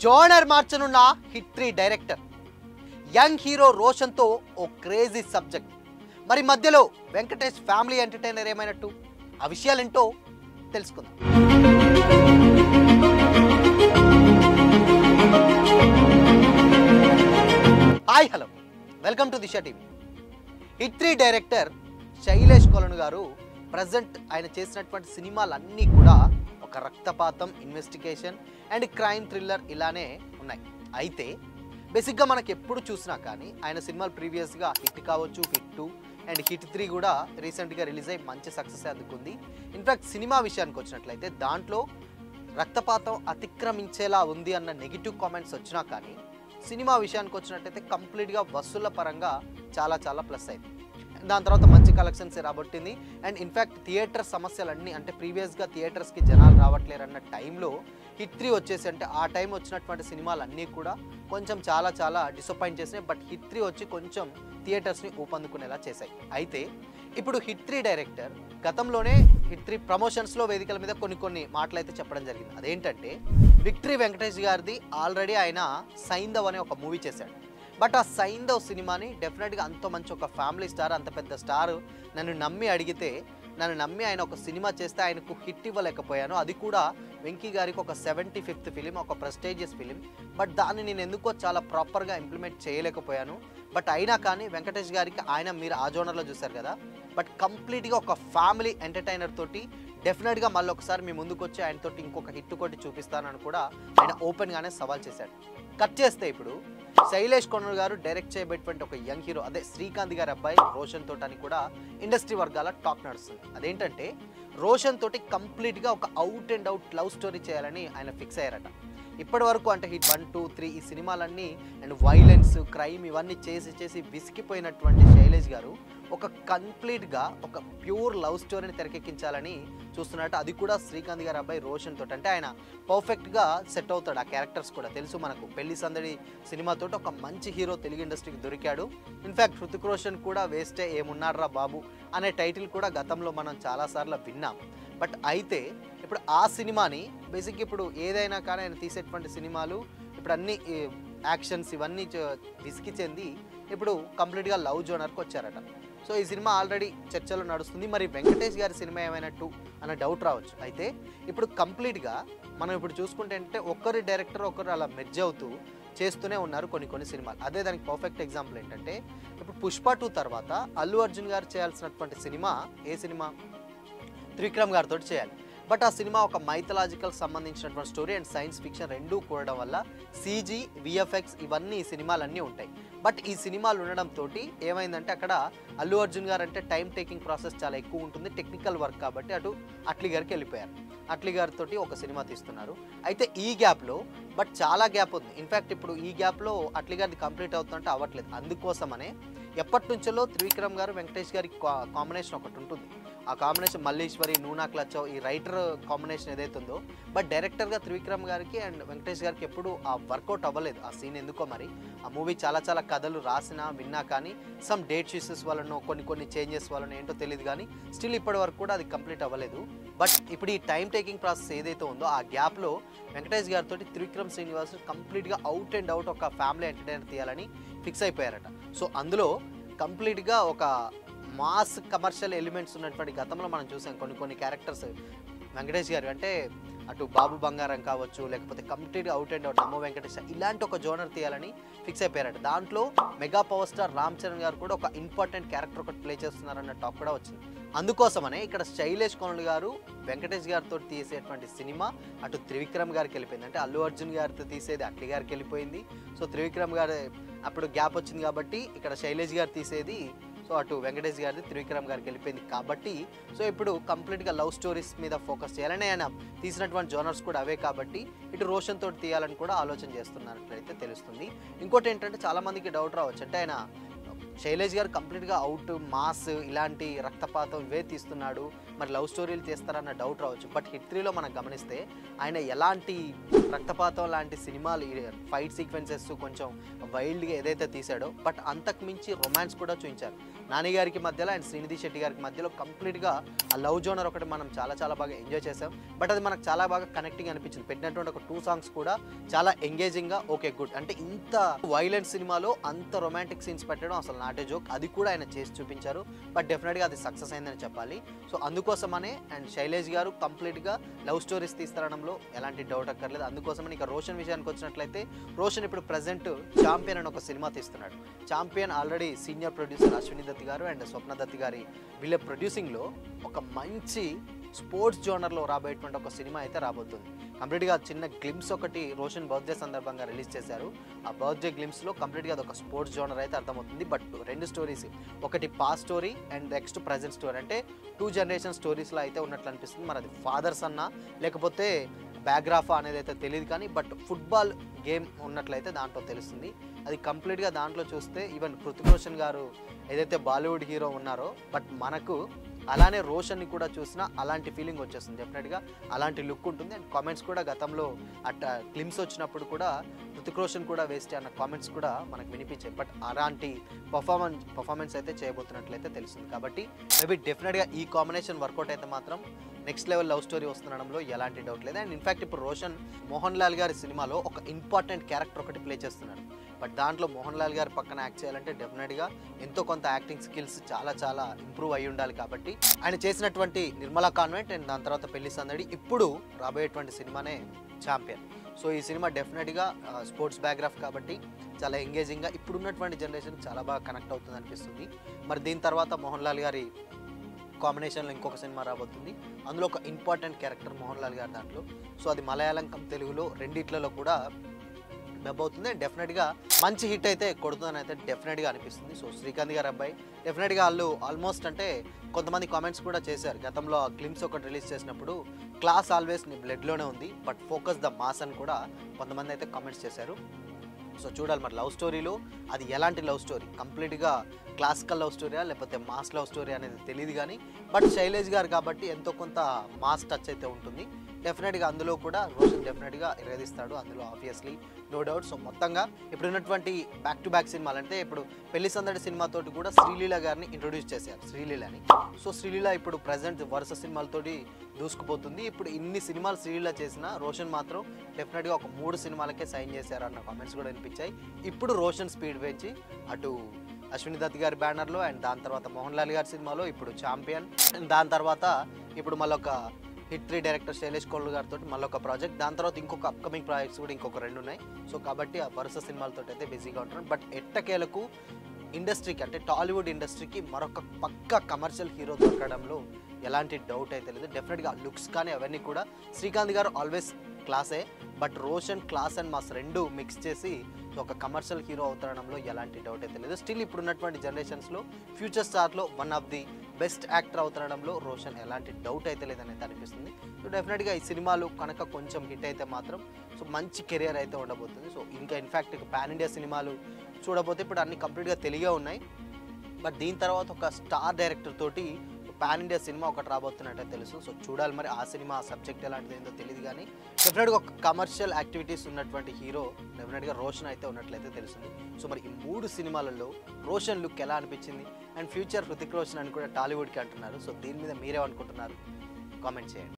Genre మార్చనున్న hit 3 director young hero రోషన్తో ఓ క్రేజీ సబ్జెక్ట్. మరి మధ్యలో వెంకటేష్ ఫ్యామిలీ ఎంటర్టైనర్ ఏమైనట్టు? ఆ విషయాలేంటో తెలుసుకుందాం. Hi hello, welcome to Disha TV. Hit 3 director Shailesh Kolanu garu present ఆయన చేసినటువంటి సినిమాలన్నీ కూడా ఒక రక్తపాతం, ఇన్వెస్టిగేషన్ అండ్ క్రైమ్ థ్రిల్లర్ ఇలానే ఉన్నాయి. అయితే బేసిక్గా మనకు ఎప్పుడు చూసినా కానీ ఆయన సినిమాలు ప్రీవియస్గా హిట్ కావచ్చు, హిట్ 2 అండ్ హిట్ 3 కూడా రీసెంట్గా రిలీజ్ అయ్యి మంచి సక్సెస్ అందుకుంది. ఇన్ఫ్యాక్ట్ సినిమా విషయానికి వచ్చినట్లయితే దాంట్లో రక్తపాతం అతిక్రమించేలా ఉంది అన్న నెగిటివ్ కామెంట్స్ వచ్చినా కానీ సినిమా విషయానికి వచ్చినట్టయితే కంప్లీట్గా వసూళ్ల పరంగా చాలా ప్లస్ అయింది. దాని తర్వాత మంచి కలెక్షన్స్ రాబట్టింది. అండ్ ఇన్ఫ్యాక్ట్ థియేటర్ సమస్యలన్నీ, అంటే ప్రీవియస్గా థియేటర్స్కి జనాలు రావట్లేరు అన్న టైంలో హిట్ 3 వచ్చేసి, అంటే ఆ టైం వచ్చినటువంటి సినిమాలు అన్నీ కూడా కొంచెం చాలా డిసప్పాయింట్ చేసినాయి. బట్ హిట్ 3 వచ్చి కొంచెం థియేటర్స్ని ఊపందుకునేలా చేశాయి. అయితే ఇప్పుడు హిట్ 3 డైరెక్టర్ గతంలోనే హిట్ 3 ప్రమోషన్స్లో వేదికల మీద కొన్ని మాటలు అయితే చెప్పడం జరిగింది. అదేంటంటే విక్టరీ వెంకటేష్ గారిది ఆల్రెడీ ఆయన సైంధవ్ అనే ఒక మూవీ చేశాడు. బట్ ఆ సైంధవ్ సినిమాని డెఫినెట్గా అంత మంచి ఒక ఫ్యామిలీ స్టార్, అంత పెద్ద స్టార్ నన్ను నమ్మి ఆయన ఒక సినిమా చేస్తే ఆయనకు హిట్ ఇవ్వలేకపోయాను. అది కూడా వెంకీ గారికి ఒక 75th ఫిలిం, ఒక ప్రెస్టీజియస్ ఫిలిం. బట్ దాన్ని నేను ఎందుకో చాలా ప్రాపర్గా ఇంప్లిమెంట్ చేయలేకపోయాను. బట్ అయినా కానీ వెంకటేష్ గారికి, ఆయన మీరు ఆ జోనర్లో చూశారు కదా, బట్ కంప్లీట్గా ఒక ఫ్యామిలీ ఎంటర్టైనర్ తోటి డెఫినెట్గా మళ్ళీ ఒకసారి మీ ముందుకు వచ్చి ఆయనతోటి ఇంకొక హిట్ కొట్టి చూపిస్తానని కూడా ఆయన ఓపెన్గానే సవాల్ చేశాడు. కట్ చేస్తే ఇప్పుడు శైలేష్ కొలను గారు డైరెక్ట్ చేయబెట్టినటువంటి ఒక యంగ్ హీరో, అదే శ్రీకాంత్ గారి అబ్బాయి రోషన్ తోటి అని కూడా ఇండస్ట్రీ వర్గాల టాక్ నడుస్తుంది. అదేంటంటే రోషన్ తోటి కంప్లీట్గా ఒక out and out love story చేయాలని ఆయన ఫిక్స్ అయ్యారట. ఇప్పటి వరకు అంటే హిట్ 1, 2, 3 ఈ సినిమాలన్నీ అండ్ వైలెన్స్, క్రైమ్ ఇవన్నీ చేసి విసిగిపోయినటువంటి శైలేష్ గారు ఒక కంప్లీట్గా ఒక ప్యూర్ లవ్ స్టోరీని తెరకెక్కించాలని చూస్తున్నట్టు. అది కూడా శ్రీకాంత్ గారి అబ్బాయి రోషన్ తోటి. అంటే ఆయన పర్ఫెక్ట్గా సెట్ అవుతాడు. ఆ క్యారెక్టర్స్ కూడా తెలుసు మనకు. పెళ్లి సందడి సినిమాతో ఒక మంచి హీరో తెలుగు ఇండస్ట్రీకి దొరికాడు. ఇన్ఫ్యాక్ట్ హృతిక్ రోషన్ కూడా వేస్టే ఏమున్నారా బాబు అనే టైటిల్ కూడా గతంలో మనం చాలాసార్లు విన్నాం. బట్ అయితే ఇప్పుడు ఆ సినిమాని బేసిక్గా ఇప్పుడు ఏదైనా కానీ ఆయన తీసేటువంటి సినిమాలు ఇప్పుడు అన్ని యాక్షన్స్ ఇవన్నీ విసిగి చెంది ఇప్పుడు కంప్లీట్గా లవ్ జోనర్కి వచ్చారట. సో ఈ సినిమా ఆల్రెడీ చర్చలో నడుస్తుంది. మరి వెంకటేష్ గారి సినిమా ఏమైనట్టు అన్న డౌట్ రావచ్చు. అయితే ఇప్పుడు కంప్లీట్గా మనం ఇప్పుడు చూసుకుంటే అంటే ఒకరి డైరెక్టర్ ఒకరు అలా మెర్జ్ అవుతూ చేస్తూనే ఉన్నారు కొన్ని సినిమాలు. అదే దానికి పర్ఫెక్ట్ ఎగ్జాంపుల్ ఏంటంటే ఇప్పుడు పుష్ప 2 తర్వాత అల్లు అర్జున్ గారు చేయాల్సినటువంటి సినిమా ఏ సినిమా? త్రివిక్రమ్ గారితో చేయాలి. బట్ ఆ సినిమా ఒక మైథలాజికల్ సంబంధించినటువంటి స్టోరీ అండ్ సైన్స్ ఫిక్షన్ రెండూ కూడడం వల్ల CG, VFX ఇవన్నీ ఈ సినిమాలన్నీ ఉంటాయి. బట్ ఈ సినిమాలు ఉండడంతో ఏమైందంటే అక్కడ అల్లు అర్జున్ గారు అంటే టైం టేకింగ్ ప్రాసెస్ చాలా ఎక్కువ ఉంటుంది, టెక్నికల్ వర్క్ కాబట్టి అటు అట్లీ గారికి వెళ్ళిపోయారు. అట్లీ గారితో ఒక సినిమా తీస్తున్నారు. అయితే ఈ గ్యాప్లో బట్ చాలా గ్యాప్ ఉంది. ఇన్ఫ్యాక్ట్ ఇప్పుడు ఈ గ్యాప్లో అట్లీ గారిది కంప్లీట్ అవుతుందంటే అవ్వట్లేదు. అందుకోసమనే ఎప్పటి నుంచో త్రివిక్రమ్ గారు వెంకటేష్ గారికి కాంబినేషన్ ఒకటి ఉంటుంది. ఆ కాంబినేషన్ మల్లీశ్వరి, నూనా క్లచ్చో ఈ రైటర్ కాంబినేషన్ ఏదైతే ఉందో, బట్ డైరెక్టర్గా త్రివిక్రమ్ గారికి అండ్ వెంకటేష్ గారికి ఎప్పుడు ఆ వర్కౌట్ అవ్వలేదు ఆ సీన్. ఎందుకో మరి ఆ మూవీ చాలా కథలు రాసినా విన్నా కానీ సమ్ డేట్ ఇష్యూస్ వలన కొన్ని చేంజెస్ వలన ఏంటో తెలియదు కానీ స్టిల్ ఇప్పటి వరకు కూడా అది కంప్లీట్ అవ్వలేదు. బట్ ఇప్పుడు ఈ టైం టేకింగ్ ప్రాసెస్ ఏదైతే ఉందో ఆ గ్యాప్లో వెంకటేష్ గారితో త్రివిక్రమ్ శ్రీనివాస్ కంప్లీట్గా అవుట్ అండ్ అవుట్ ఒక ఫ్యామిలీ ఎంటర్టైనర్ తీయాలని ఫిక్స్ అయిపోయారట. సో అందులో కంప్లీట్గా ఒక మాస్ కమర్షియల్ ఎలిమెంట్స్ ఉన్నటువంటి గతంలో మనం చూసాం కొన్ని క్యారెక్టర్స్ వెంకటేష్ గారు, అంటే అటు బాబు బంగారం కావచ్చు, లేకపోతే కంప్లీట్గా అవుట్ అండ్ అవుట్ నమ్మో వెంకటేష్ ఇలాంటి ఒక జోనర్ తీయాలని ఫిక్స్ అయిపోయారట. దాంట్లో mega power star Ram Charan గారు కూడా ఒక ఇంపార్టెంట్ క్యారెక్టర్ ఒకటి ప్లే చేస్తున్నారన్న టాక్ కూడా వచ్చింది. అందుకోసమనే ఇక్కడ శైలేష్ కొలను గారు వెంకటేష్ గారితో తీసేటువంటి సినిమా అటు త్రివిక్రమ్ గారికి వెళ్ళిపోయింది. అంటే అల్లు అర్జున్ గారితో తీసేది అట్లీ గారికి వెళ్ళిపోయింది. సో త్రివిక్రమ్ గారు అప్పుడు గ్యాప్ వచ్చింది కాబట్టి ఇక్కడ శైలేష్ గారు తీసేది, సో అటు వెంకటేష్ గారిది త్రివిక్రమ్ గారికి వెళ్ళిపోయింది కాబట్టి సో ఇప్పుడు కంప్లీట్గా లవ్ స్టోరీస్ మీద ఫోకస్ చేయాలని ఆయన తీసినటువంటి జోనర్స్ కూడా అవే కాబట్టి ఇటు రోషన్ తోటి తీయాలని కూడా ఆలోచన చేస్తున్నట్లయితే తెలుస్తుంది. ఇంకోటి ఏంటంటే చాలామందికి డౌట్ రావచ్చు, అంటే ఆయన శైలేష్ గారు కంప్లీట్గా అవుట్ మాస్ ఇలాంటి రక్తపాతం ఇవే తీస్తున్నాడు, మరి లవ్ స్టోరీలు చేస్తారన్న డౌట్ రావచ్చు. బట్ హిట్ 3లో మనం గమనిస్తే ఆయన ఎలాంటి రక్తపాతం లాంటి సినిమాలు, ఫైట్ సీక్వెన్సెస్ కొంచెం వైల్డ్గా ఏదైతే తీసాడో బట్ అంతకు మించి రొమాన్స్ కూడా చూపించారు. నాని గారికి మధ్యలో అండ్ శ్రీనిధి శెట్టి గారికి మధ్యలో కంప్లీట్గా ఆ లవ్ జోనర్ ఒకటి మనం చాలా బాగా ఎంజాయ్ చేసాం. బట్ అది మనకు చాలా బాగా కనెక్టింగ్ అనిపించింది. పెట్టినటువంటి ఒక 2 సాంగ్స్ కూడా చాలా ఎంగేజింగ్గా ఓకే గుడ్. అంటే ఇంత వైలెంట్ సినిమాలో అంత రొమాంటిక్ సీన్స్ పెట్టడం అసలు నాటే జోక్. అది కూడా ఆయన చేసి చూపించారు. బట్ డెఫినెట్గా అది సక్సెస్ అయిందని చెప్పాలి. సో అందుకోసమనే అండ్ శైలేష్ గారు కంప్లీట్గా లవ్ స్టోరీస్ తీస్తారనడంలో ఎలాంటి డౌట్ అక్కర్లేదు. అందుకోసమని ఇక రోషన్ విషయానికి వచ్చినట్లయితే రోషన్ ఇప్పుడు ప్రజెంట్ ఛాంపియన్ అని ఒక సినిమా తీస్తున్నాడు. Champion already senior producer Ashwini Dutt గారు అండ్ స్వప్న దత్ గారి వీళ్ళ ప్రొడ్యూసింగ్లో ఒక మంచి స్పోర్ట్స్ జోనర్లో రాబోయేటువంటి ఒక సినిమా అయితే రాబోతుంది. కంప్లీట్గా చిన్న గ్లిమ్స్ ఒకటి రోషన్ బర్త్డే సందర్భంగా రిలీజ్ చేశారు. ఆ బర్త్డే గ్లిమ్స్లో కంప్లీట్గా అది ఒక స్పోర్ట్స్ జోనర్ అయితే అర్థమవుతుంది. బట్ 2 స్టోరీస్, ఒకటి past story and next present story, అంటే 2 జనరేషన్ స్టోరీస్లో అయితే ఉన్నట్లు అనిపిస్తుంది. మరి అది ఫాదర్స్ అన్నా లేకపోతే బ్యాక్గ్రాఫా అనేది అయితే తెలియదు కానీ బట్ ఫుట్బాల్ గేమ్ ఉన్నట్లయితే దాంట్లో తెలుస్తుంది. అది కంప్లీట్గా దాంట్లో చూస్తే ఈవెన్ హృతిక్ రోషన్ గారు ఏదైతే బాలీవుడ్ హీరో ఉన్నారో బట్ మనకు అలానే రోషన్ని కూడా చూసినా అలాంటి ఫీలింగ్ వచ్చేస్తుంది. డెఫినెట్గా అలాంటి లుక్ ఉంటుంది. అండ్ కామెంట్స్ కూడా గతంలో అట్ క్లిమ్స్ వచ్చినప్పుడు కూడా హృతిక్ రోషన్ కూడా వేస్ట్ అన్న కామెంట్స్ కూడా మనకు వినిపించాయి. బట్ అలాంటి పర్ఫార్మెన్స్ అయితే చేయబోతున్నట్లయితే తెలుస్తుంది. కాబట్టి మేబీ డెఫినెట్గా ఈ కాంబినేషన్ వర్కౌట్ అయితే మాత్రం నెక్స్ట్ లెవెల్ లవ్ స్టోరీ వస్తుండడంలో ఎలాంటి డౌట్ లేదు. అండ్ ఇన్ఫ్యాక్ట్ ఇప్పుడు రోషన్ మోహన్ లాల్ గారి సినిమాలో ఒక ఇంపార్టెంట్ క్యారెక్టర్ ఒకటి ప్లే చేస్తున్నాడు. బట్ దాంట్లో మోహన్ లాల్ గారి పక్కన యాక్ట్ చేయాలంటే డెఫినెట్గా ఎంతో కొంత యాక్టింగ్ స్కిల్స్ చాలా ఇంప్రూవ్ అయ్యి ఉండాలి. కాబట్టి ఆయన చేసినటువంటి నిర్మలా కాన్వెంట్ అండ్ దాని తర్వాత పెళ్లి సందడి, ఇప్పుడు రాబోయేటువంటి సినిమానే ఛాంపియన్. సో ఈ సినిమా డెఫినెట్గా స్పోర్ట్స్ బ్యాక్గ్రాఫ్ కాబట్టి చాలా ఎంగేజింగ్గా ఇప్పుడున్నటువంటి జనరేషన్ చాలా బాగా కనెక్ట్ అవుతుంది అనిపిస్తుంది. మరి దీని తర్వాత మోహన్ లాల్ గారి కాంబినేషన్లో ఇంకొక సినిమా రాబోతుంది. అందులో ఒక ఇంపార్టెంట్ క్యారెక్టర్ మోహన్ లాల్ గారి దాంట్లో. సో అది మలయాళం తెలుగులో రెండిట్లలో కూడా డబ్ అవుతుంది. డెఫినెట్గా మంచి హిట్ అయితే కొడుతుందని అయితే డెఫినెట్గా అనిపిస్తుంది. సో శ్రీకాంత్ గారు అబ్బాయి డెఫినెట్గా వాళ్ళు ఆల్మోస్ట్ అంటే కొంతమంది కామెంట్స్ కూడా చేశారు. గతంలో ఆ క్లిమ్స్ ఒకటి రిలీజ్ చేసినప్పుడు క్లాస్ ఆల్వేస్ నీ బ్లడ్లోనే ఉంది బట్ ఫోకస్ ద మాస్ అని కూడా కొంతమంది అయితే కామెంట్స్ చేశారు. సో చూడాలి మరి లవ్ స్టోరీలో అది ఎలాంటి లవ్ స్టోరీ, కంప్లీట్గా క్లాసికల్ లవ్ స్టోరీయా లేకపోతే మాస్ లవ్ స్టోరీ అనేది తెలియదు కానీ బట్ శైలేష్ గారు కాబట్టి ఎంతో కొంత మాస్ టచ్ అయితే ఉంటుంది. డెఫినెట్గా అందులో కూడా రోషన్ డెఫినెట్గా ఎరగదీస్తాడు అందులో ఆబ్వియస్లీ, నో డౌట్. సో మొత్తంగా ఇప్పుడు ఉన్నటువంటి బ్యాక్ టు బ్యాక్ సినిమాలు అంటే ఇప్పుడు పెళ్లి సందడి సినిమాతోటి కూడా శ్రీలీల గారిని ఇంట్రొడ్యూస్ చేశారు, శ్రీలీలని. సో శ్రీలీల ఇప్పుడు ప్రజెంట్ వరుస సినిమాలతోటి దూసుకుపోతుంది. ఇప్పుడు ఇన్ని సినిమాలు శ్రీలీల చేసినా రోషన్ మాత్రం డెఫినెట్గా ఒక 3 సినిమాలకే సైన్ చేశారు అన్న కామెంట్స్ కూడా వినిపించాయి. ఇప్పుడు రోషన్ స్పీడ్ పెంచి అటు అశ్విని దత్ గారి బ్యానర్లో అండ్ దాని తర్వాత మోహన్ లాల్ గారి సినిమాలో ఇప్పుడు ఛాంపియన్ అండ్ దాని తర్వాత ఇప్పుడు మళ్ళొక హిట్ 3 డైరెక్టర్ శైలేష్ కోల్ గారితో మళ్ళొక ప్రాజెక్ట్, దాని తర్వాత ఇంకొక అప్కమింగ్ ప్రాజెక్ట్స్ కూడా ఇంకొక 2 ఉన్నాయి. సో కాబట్టి ఆ వరుస సినిమాలతో అయితే బిజీగా ఉంటారు. బట్ ఎట్టకేలకు ఇండస్ట్రీకి అంటే టాలీవుడ్ ఇండస్ట్రీకి మరొక పక్క కమర్షియల్ హీరో దొరకడంలో ఎలాంటి డౌట్ అయితే లేదు. డెఫినెట్గా లుక్స్ కానీ అవన్నీ కూడా శ్రీకాంత్ గారు ఆల్వేస్ క్లాసే, but Roshan class and mass 2 mix చేసి ఒక కమర్షియల్ హీరో అవుతాడంలో ఎలాంటి డౌట్ అయితే లేదు. స్టిల్ ఇప్పుడు ఉన్నటువంటి జనరేషన్స్లో ఫ్యూచర్ స్టార్లో one of the best actor అవుతాడంలో రోషన్ ఎలాంటి డౌట్ అయితే లేదని అయితే అనిపిస్తుంది. సో డెఫినెట్గా ఈ సినిమాలు కనుక కొంచెం హిట్ అయితే మాత్రం సో మంచి కెరియర్ అయితే ఉండబోతుంది. సో ఇంకా ఇన్ఫ్యాక్ట్ పాన్ ఇండియా సినిమాలు చూడబోతే ఇప్పుడు అన్ని కంప్లీట్గా తెలుగే ఉన్నాయి. బట్ దీని తర్వాత ఒక స్టార్ డైరెక్టర్ తోటి పాన్ ఇండియా సినిమా ఒకటి రాబోతున్నట్టే తెలుసు. సో చూడాలి మరి ఆ సినిమా సబ్జెక్ట్ ఎలాంటిది ఏందో తెలియదు కానీ డెఫినెట్గా ఒక కమర్షియల్ యాక్టివిటీస్ ఉన్నటువంటి హీరో డెఫినెట్గా రోషన్ అయితే ఉన్నట్లయితే తెలుస్తుంది. సో మరి ఈ 3 సినిమాలలో రోషన్ లుక్ ఎలా అనిపించింది అండ్ ఫ్యూచర్ హృతిక్ రోషన్ అని కూడా టాలీవుడ్కి అంటున్నారు. సో దీని మీద మీరేమనుకుంటున్నారు కామెంట్ చేయండి.